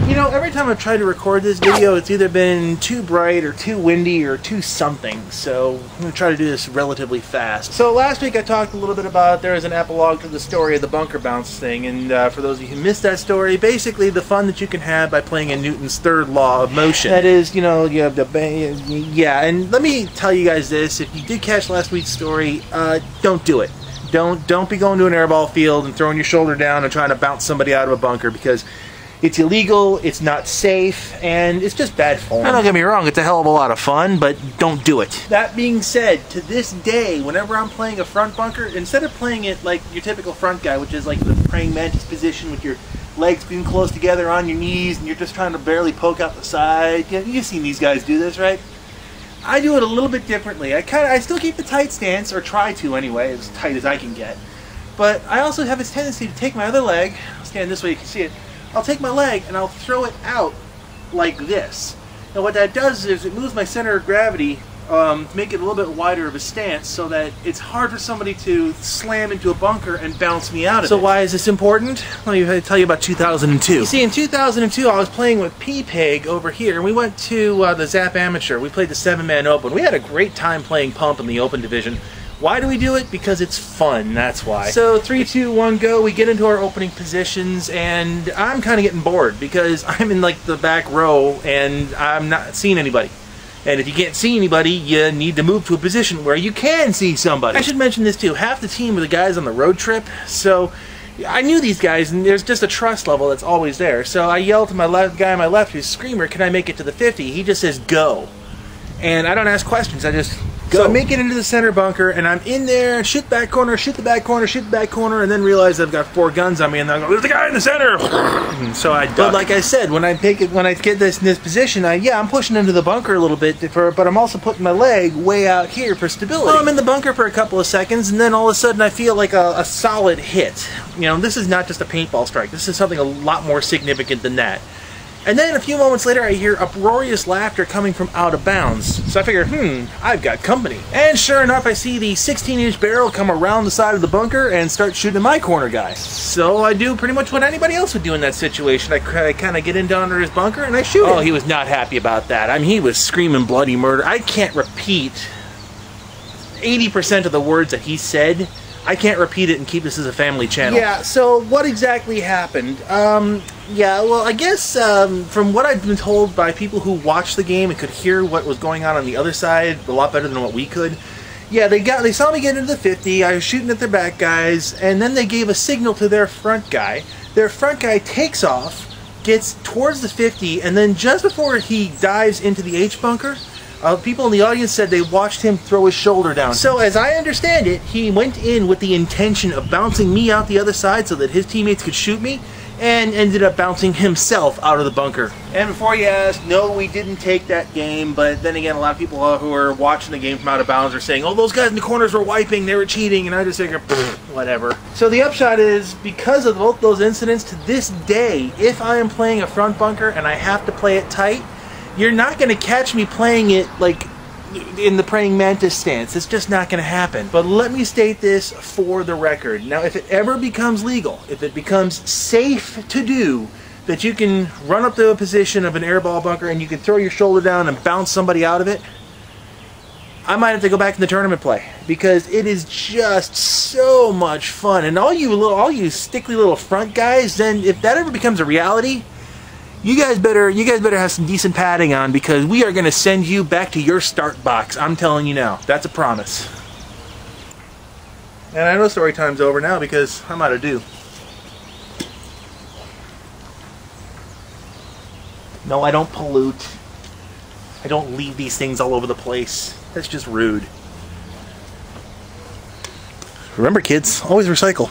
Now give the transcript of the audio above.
You know, every time I've tried to record this video, it's either been too bright or too windy or too something, so I'm going to try to do this relatively fast. So last week I talked a little bit about there is an epilogue to the story of the bunker bounce thing, and for those of you who missed that story, basically the fun that you can have by playing in Newton's third law of motion. That is, you know, you have the... Yeah, and let me tell you guys this, if you did catch last week's story, don't do it. Don't be going to an airball field and throwing your shoulder down and trying to bounce somebody out of a bunker, because it's illegal, it's not safe, and it's just bad form. Now, don't get me wrong, it's a hell of a lot of fun, but don't do it. That being said, to this day, whenever I'm playing a front bunker, instead of playing it like your typical front guy, which is like the praying mantis position with your legs being close together on your knees and you're just trying to barely poke out the side, you've seen these guys do this, right? I do it a little bit differently. I still keep the tight stance, or try to anyway, as tight as I can get. But I also have this tendency to take my other leg, I'll stand this way you can see it, I'll take my leg and I'll throw it out like this. And what that does is it moves my center of gravity, make it a little bit wider of a stance so that it's hard for somebody to slam into a bunker and bounce me out of it. So why is this important? Let me tell you about 2002. You see, in 2002 I was playing with P-Peg over here, and we went to the Zap Amateur. We played the 7-man open. We had a great time playing pump in the open division. Why do we do it? Because it's fun, that's why. So 3, 2, 1, go, we get into our opening positions, and I'm kind of getting bored because I'm in like the back row and I'm not seeing anybody. And if you can't see anybody, you need to move to a position where you can see somebody. I should mention this too, half the team were the guys on the road trip, so I knew these guys, and there's just a trust level that's always there. So I yelled to my guy on my left, who's Screamer, can I make it to the 50? He just says, go. And I don't ask questions, I just go. So I make it into the center bunker, and I'm in there, shoot the back corner, shoot the back corner, shoot the back corner, and then realize I've got 4 guns on me, and I go, there's the guy in the center! And so I duck. But like I said, when I get this in this position, I'm pushing into the bunker a little bit, but I'm also putting my leg way out here for stability. Well, I'm in the bunker for a couple of seconds, and then all of a sudden I feel like a solid hit. You know, this is not just a paintball strike. This is something a lot more significant than that. And then a few moments later I hear uproarious laughter coming from out of bounds. So I figure, I've got company. And sure enough, I see the 16-inch barrel come around the side of the bunker and start shooting my corner guy. So I do pretty much what anybody else would do in that situation. I kind of get in under his bunker and I shoot him. Oh, he was not happy about that. I mean, he was screaming bloody murder. I can't repeat 80% of the words that he said. I can't repeat it and keep this as a family channel. Yeah, so what exactly happened? Yeah, well, I guess from what I've been told by people who watched the game and could hear what was going on the other side a lot better than what we could. Yeah, they saw me get into the 50, I was shooting at their back guys, and then they gave a signal to their front guy. Their front guy takes off, gets towards the 50, and then just before he dives into the H bunker, people in the audience said they watched him throw his shoulder down. So as I understand it, he went in with the intention of bouncing me out the other side so that his teammates could shoot me, and ended up bouncing himself out of the bunker. And before you ask, no, we didn't take that game, but then again, a lot of people who are watching the game from out of bounds are saying, oh, those guys in the corners were wiping, they were cheating, and I just figure, whatever. So the upshot is, because of both those incidents, to this day, if I am playing a front bunker and I have to play it tight, you're not going to catch me playing it like in the praying mantis stance. It's just not going to happen. But let me state this for the record. Now, if it ever becomes legal, if it becomes safe to do, that you can run up to a position of an airball bunker and you can throw your shoulder down and bounce somebody out of it, I might have to go back in the tournament play, because it is just so much fun. And all you stickly little front guys, then if that ever becomes a reality, you guys better have some decent padding on, because we are going to send you back to your start box. I'm telling you now. That's a promise. And I know story time's over now because I'm out of dew. No, I don't pollute. I don't leave these things all over the place. That's just rude. Remember, kids, always recycle.